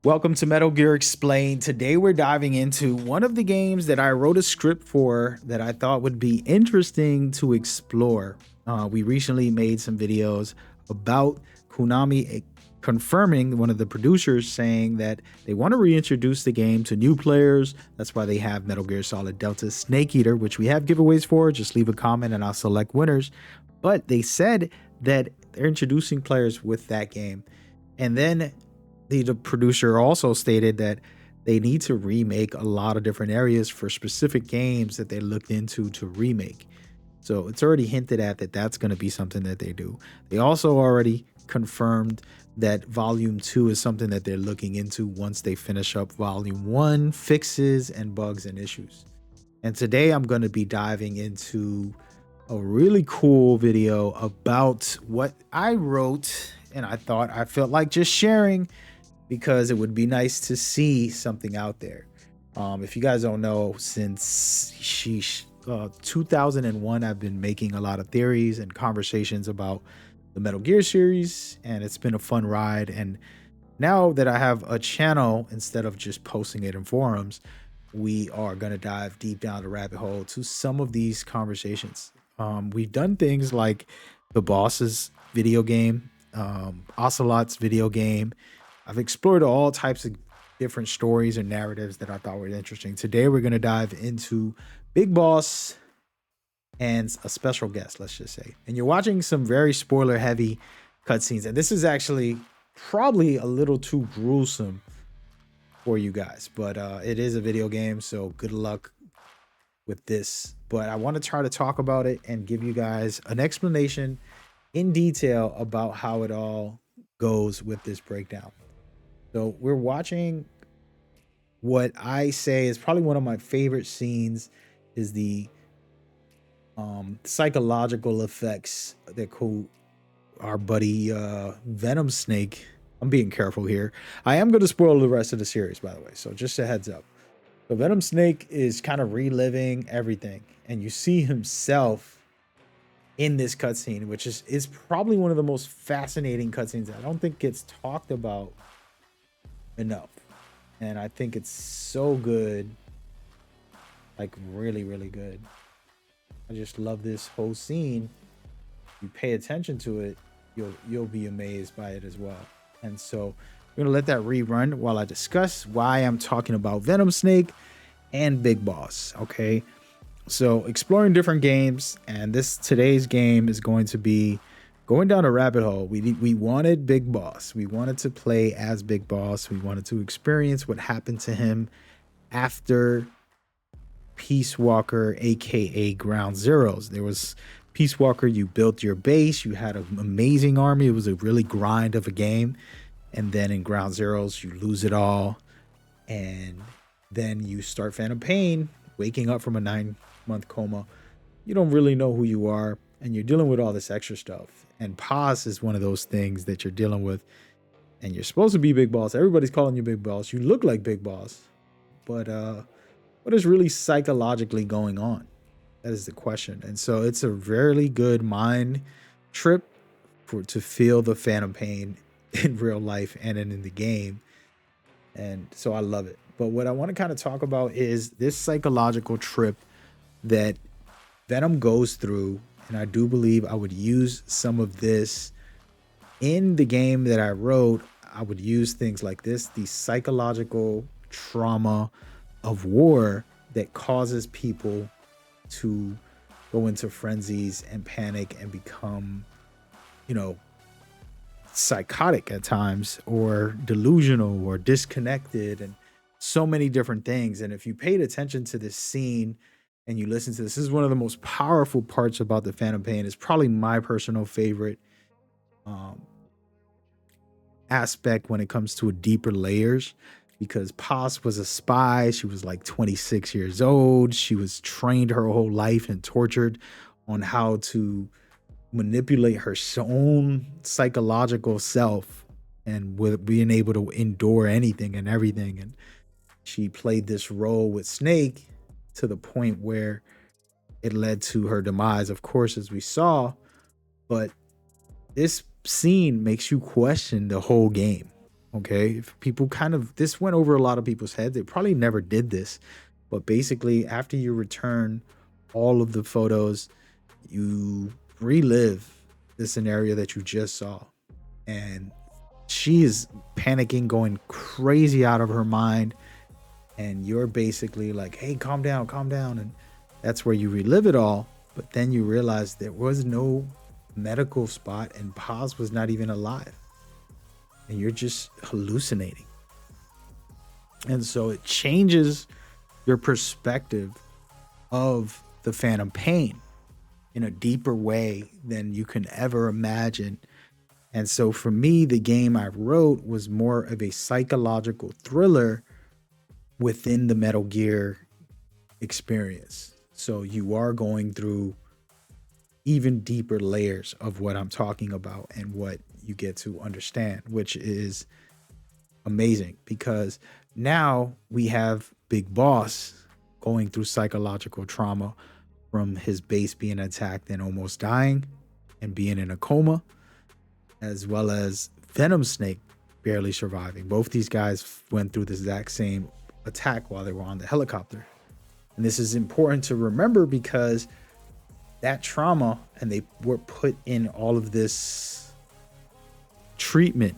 Welcome to Metal Gear Explained. Today we're diving into one of the games that I wrote a script for that I thought would be interesting to explore. We recently made some videos about Konami confirming, one of the producers saying that they want to reintroduce the game to new players. That's why they have Metal Gear Solid Delta Snake Eater, which we have giveaways for. Just leave a comment and I'll select winners. But they said that they're introducing players with that game. And then the producer also stated that they need to remake a lot of different areas for specific games that they looked into to remake. So it's already hinted at that that's going to be something that they do. They also already confirmed that Volume 2 is something that they're looking into once they finish up Volume 1, fixes and bugs and issues. And today I'm going to be diving into a really cool video about what I wrote, and I felt like just sharing because it would be nice to see something out there. If you guys don't know, since 2001, I've been making a lot of theories and conversations about the Metal Gear series, and it's been a fun ride. And now that I have a channel, instead of just posting it in forums, we are going to dive deep down the rabbit hole to some of these conversations. We've done things like the Boss's video game, Ocelot's video game. I've explored all types of different stories and narratives that I thought were interesting. Today, we're going to dive into Big Boss and a special guest, let's just say. And you're watching some very spoiler-heavy cutscenes. And this is actually probably a little too gruesome for you guys. But it is a video game, so good luck with this. But I want to try to talk about it and give you guys an explanation in detail about how it all goes with this breakdown. So we're watching what I say is probably one of my favorite scenes, is the psychological effects that our buddy Venom Snake. I'm being careful here. I am going to spoil the rest of the series, by the way, so just a heads up. So Venom Snake is kind of reliving everything, and you see himself in this cutscene, which is probably one of the most fascinating cutscenes that I don't think gets talked about enough. And I think it's so good, like really, really good. I just love this whole scene. If you pay attention to it, you'll be amazed by it as well. And so we're gonna let that rerun while I discuss why I'm talking about Venom Snake and Big Boss. Okay, so exploring different games, and today's game is going to be going down a rabbit hole. We wanted Big Boss. We wanted to play as Big Boss. We wanted to experience what happened to him after Peace Walker, aka Ground Zeroes. There was Peace Walker, you built your base, you had an amazing army. It was a really grind of a game. And then in Ground Zeroes, you lose it all. And then you start Phantom Pain, waking up from a 9-month coma. You don't really know who you are, and you're dealing with all this extra stuff. And pause is one of those things that you're dealing with. And you're supposed to be Big Boss. Everybody's calling you Big Boss. You look like Big Boss. But what is really psychologically going on? That is the question. And so it's a really good mind trip to feel the Phantom Pain in real life and in the game. And so I love it. But what I want to kind of talk about is this psychological trip that Venom goes through. And I do believe I would use some of this in the game that I wrote. I would use things like this, the psychological trauma of war that causes people to go into frenzies and panic and become, psychotic at times, or delusional or disconnected, and so many different things. And if you paid attention to this scene and you listen to this is one of the most powerful parts about the Phantom Pain. It's probably my personal favorite aspect when it comes to deeper layers, because Paz was a spy. She was like 26 years old. She was trained her whole life and tortured on how to manipulate her own psychological self, and with being able to endure anything and everything. And she played this role with Snake to the point where it led to her demise, of course, as we saw. But this scene makes you question the whole game. Okay, if people this went over a lot of people's heads. They probably never did this, but basically, after you return all of the photos, you relive the scenario that you just saw, and she is panicking, going crazy out of her mind, and you're basically like, "Hey, calm down, calm down," and that's where you relive it all. But then you realize there was no medical spot, and Paz was not even alive, and you're just hallucinating. And so it changes your perspective of the phantom pain in a deeper way than you can ever imagine. And so for me, the game I wrote was more of a psychological thriller within the Metal Gear experience. So you are going through even deeper layers of what I'm talking about and what you get to understand, which is amazing, because now we have Big Boss going through psychological trauma from his base being attacked and almost dying and being in a coma, as well as Venom Snake barely surviving. Both these guys went through the exact same attack while they were on the helicopter. And this is important to remember because that trauma, and they were put in all of this treatment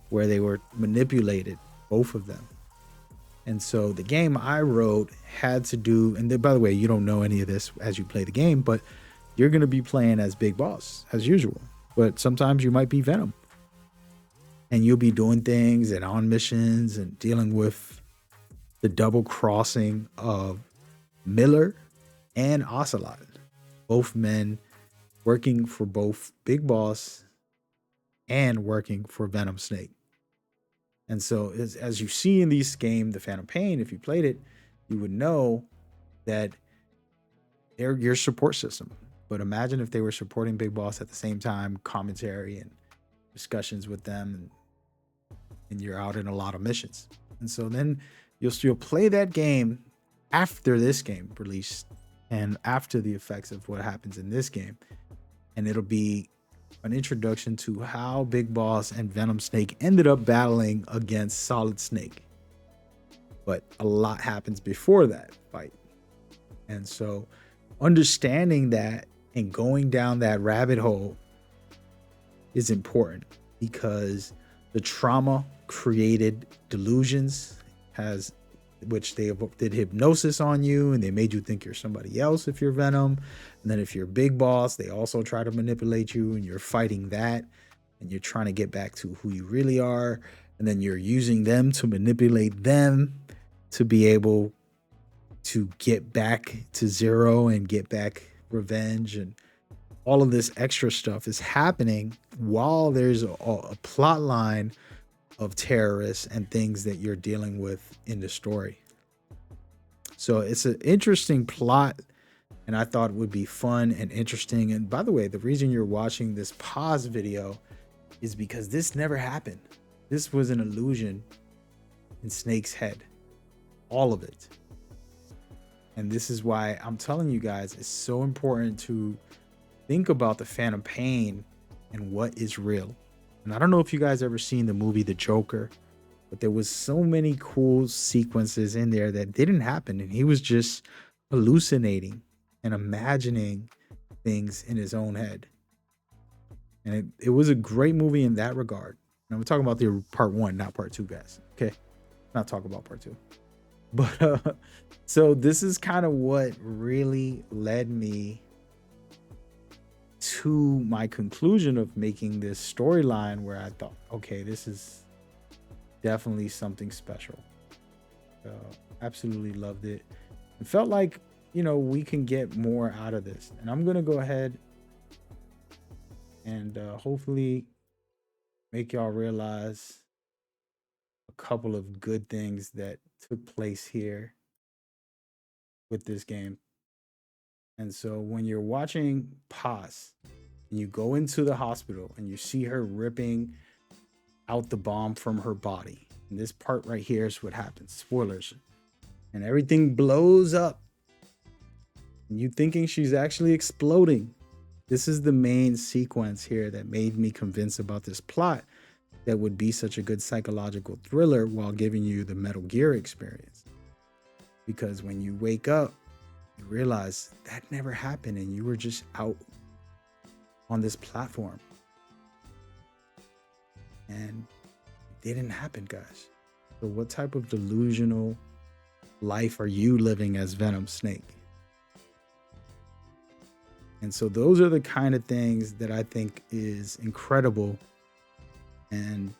where they were manipulated, both of them. And so the game I wrote had to do, and then, by the way, you don't know any of this as you play the game, but you're going to be playing as Big Boss as usual. But sometimes you might be Venom, and you'll be doing things and on missions and dealing with the double crossing of Miller and Ocelot, both men working for both Big Boss and working for Venom Snake. And so as you see in this game, The Phantom Pain, if you played it, you would know that they're your support system. But imagine if they were supporting Big Boss at the same time, commentary and discussions with them, and you're out in a lot of missions. And so then you'll play that game after this game released and after the effects of what happens in this game. And it'll be an introduction to how Big Boss and Venom Snake ended up battling against Solid Snake. But a lot happens before that fight. And so understanding that and going down that rabbit hole is important, because the trauma created delusions, which they did hypnosis on you, and they made you think you're somebody else if you're Venom. And then if you're Big Boss, they also try to manipulate you, and you're fighting that, and you're trying to get back to who you really are. And then you're using them to manipulate them to be able to get back to zero and get back revenge. And all of this extra stuff is happening while there's a plot line of terrorists and things that you're dealing with in the story. So it's an interesting plot, and I thought it would be fun and interesting. And by the way, the reason you're watching this pause video is because this never happened. This was an illusion in Snake's head, all of it. And this is why I'm telling you guys, it's so important to think about the Phantom Pain and what is real. And I don't know if you guys ever seen the movie The Joker, but there was so many cool sequences in there that didn't happen, and he was just hallucinating and imagining things in his own head. And it was a great movie in that regard. And we're talking about the part 1, not part 2, guys. Okay, not talk about part 2. But so this is kind of what really led me to my conclusion of making this storyline, where I thought, okay, this is definitely something special. Absolutely loved it. It felt like, we can get more out of this. And I'm going to go ahead and hopefully make y'all realize a couple of good things that took place here with this game. And so when you're watching Paz and you go into the hospital and you see her ripping out the bomb from her body, and this part right here is what happens. Spoilers. And everything blows up. And you thinking she's actually exploding. This is the main sequence here that made me convinced about this plot. that would be such a good psychological thriller while giving you the Metal Gear experience. Because when you wake up, you realize that never happened and you were just out on this platform. And it didn't happen, guys. So what type of delusional life are you living as Venom Snake? And so those are the kind of things that I think is incredible and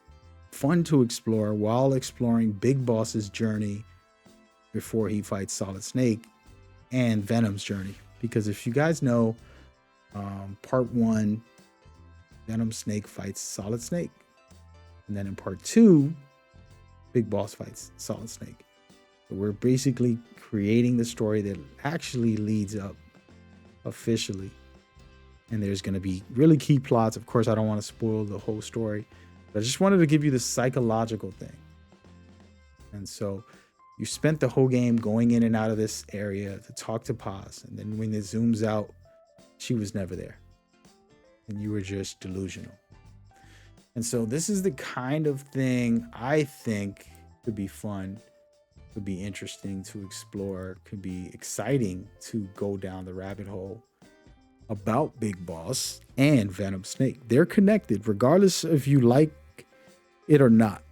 fun to explore while exploring Big Boss's journey before he fights Solid Snake and Venom's journey. Because if you guys know, part 1, Venom Snake fights Solid Snake. And then in part 2, Big Boss fights Solid Snake. So we're basically creating the story that actually leads up officially. And there's going to be really key plots. Of course, I don't want to spoil the whole story, but I just wanted to give you the psychological thing. And so you spent the whole game going in and out of this area to talk to Paz. And then when it zooms out, she was never there. And you were just delusional. And so this is the kind of thing I think could be fun, could be interesting to explore, could be exciting to go down the rabbit hole about Big Boss and Venom Snake. They're connected, regardless if you like it or not.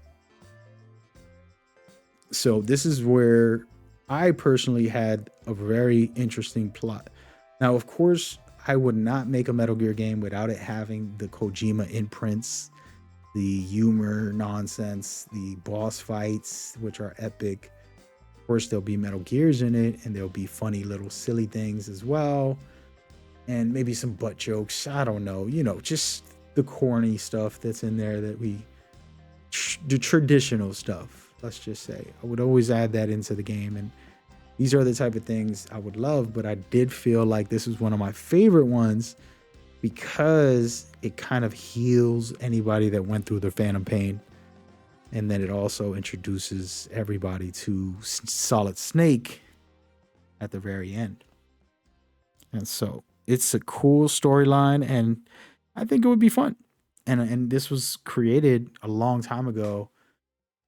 So this is where I personally had a very interesting plot. Now, of course, I would not make a Metal Gear game without it having the Kojima imprints, the humor, nonsense, the boss fights, which are epic. Of course, there'll be Metal Gears in it, and there'll be funny little silly things as well. And maybe some butt jokes. I don't know, just the corny stuff that's in there that the traditional stuff, let's just say. I would always add that into the game. And these are the type of things I would love, but I did feel like this was one of my favorite ones because it kind of heals anybody that went through the Phantom pain. And then it also introduces everybody to Solid Snake at the very end. And so it's a cool storyline, and I think it would be fun. And this was created a long time ago,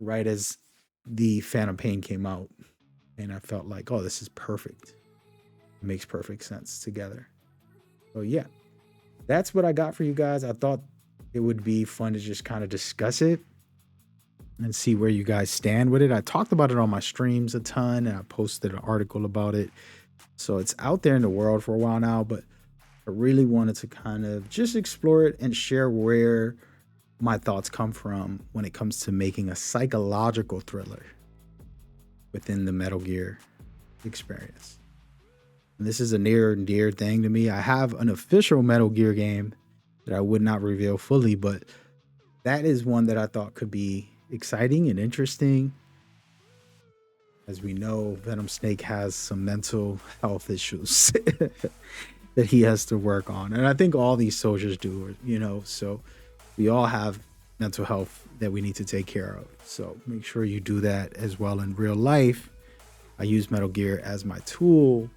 right as the Phantom Pain came out. And I felt like, oh, this is perfect. It makes perfect sense together. So yeah, that's what I got for you guys. I thought it would be fun to just kind of discuss it and see where you guys stand with it. I talked about it on my streams a ton, and I posted an article about it. So it's out there in the world for a while now, but I really wanted to kind of just explore it and share where my thoughts come from when it comes to making a psychological thriller within the Metal Gear experience. And this is a near and dear thing to me. I have an official Metal Gear game that I would not reveal fully, but that is one that I thought could be exciting and interesting. As we know, Venom Snake has some mental health issues that he has to work on. And I think all these soldiers do, so we all have mental health that we need to take care of. So make sure you do that as well in real life. I use Metal Gear as my tool.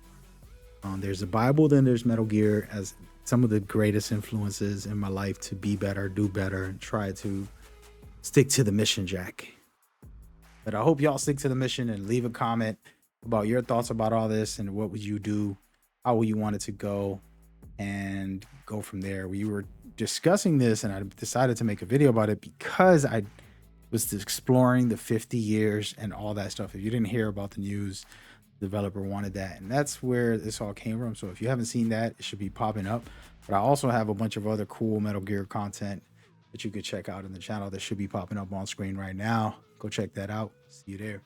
There's the Bible, then there's Metal Gear as some of the greatest influences in my life to be better, do better, and try to stick to the mission, Jack. But I hope y'all stick to the mission and leave a comment about your thoughts about all this and what would you do, how would you want it to go, and go from there. We were discussing this and I decided to make a video about it because I was exploring the 50 years and all that stuff. If you didn't hear about the news, the developer wanted that, and that's where this all came from. So if you haven't seen that, it should be popping up. But I also have a bunch of other cool Metal Gear content that you could check out in the channel that should be popping up on screen right now. Go check that out. See you there.